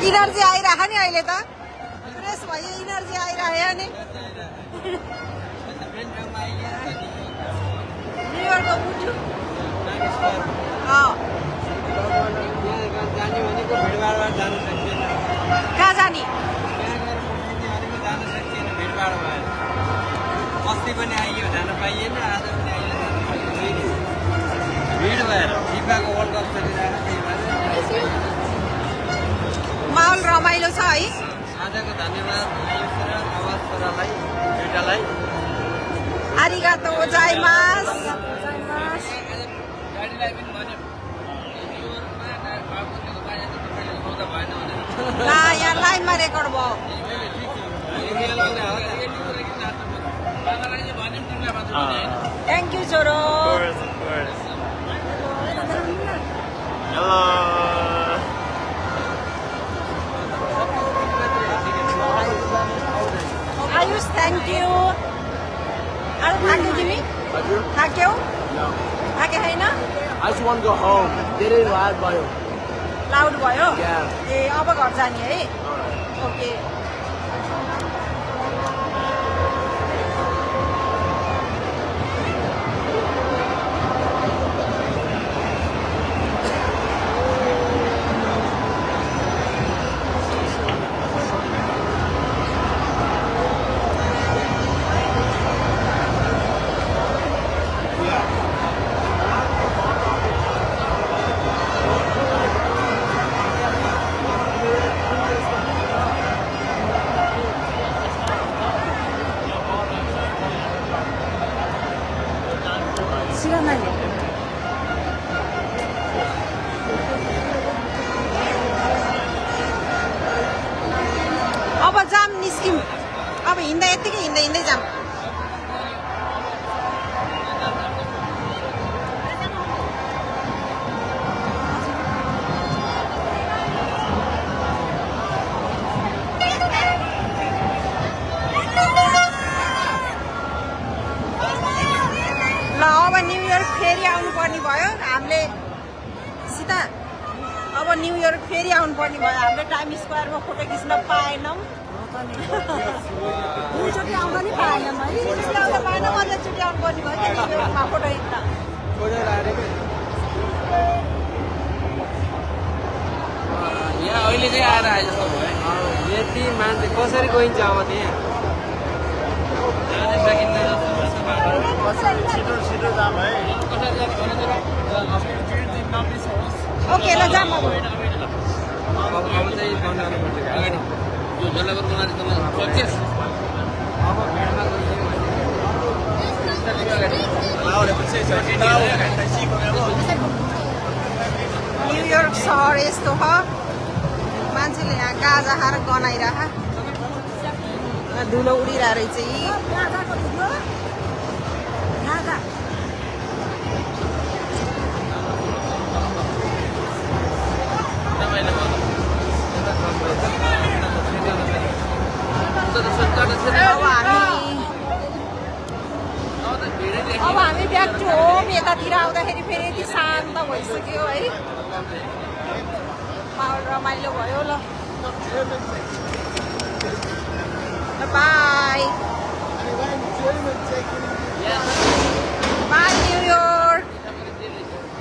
Energy आइरह नि अहिले त फ्रेस भयो इनर्जी आइरह्यो नि न्युयोर्कको बुझ्छु कहाँ जाने अस्ति पनि आइयो जान पाइएन आज पनि आइयो भिड भएर फिफाको वर्ल्ड कप चलिरहेको माहौल रमाइलो छ है आजको धन्यवाद आवाज छोरालाई दुइटालाई आरिगातो गोजाइमास गाडीलाई पनि भन्यो ला यहाँ लाइनमा रेकर्ड भयो थ्याङ्क यू छोरो आयुष थ्याङ्क यू अरू थाक्यौ तिमी थाक्यौ थाके छैन I just want to go home. धेरै loud भयो लाउड भयो Yeah. ए अब घर जाने है ओके अब जाम निस्किम अब हिँड्दा यत्तिकै हिँड्दै हिँड्दै जाम ल अब न्युयोर्क फेरि आउनुपर्ने भयो हामीले सीता अब न्युयोर्क फेरि आउनुपर्ने भयो हामीले टाइम स्क्वायरमा फोटो खिच्न पाएनौँ चोटि आउँदा नि पाएनौँ है चोटि आउँदा पाएनौँ अझ चोटि आउनुपर्ने भयो क्या न्युयोर्कमा फोटो खिच्न यहाँ अहिले चाहिँ आएर आए जस्तो भयो यति मान्छे कसरी गइन्छ अब त्यहाँ जानै सकिन्न जस्तो बाटो छिटो छिटो जाम है कसरी जाने भने ओके ल जाम अब अब चाहिँ बन्द गर्नुपर्छ अगाडि यो झोलाको बनाएर त सक्सेस अब भिडमा न्युयोर्क सहर यस्तो छ मान्छेले यहाँ गाजा खाएर गनाइरह धुलो उडिरहेको रहेछ यी अब हामी ब्याक टु होम यतातिर आउँदाखेरि फेरि यति शान्त भइसक्यो है माहौल रमाइलो भयो ल बाई बाई न्युयोर्क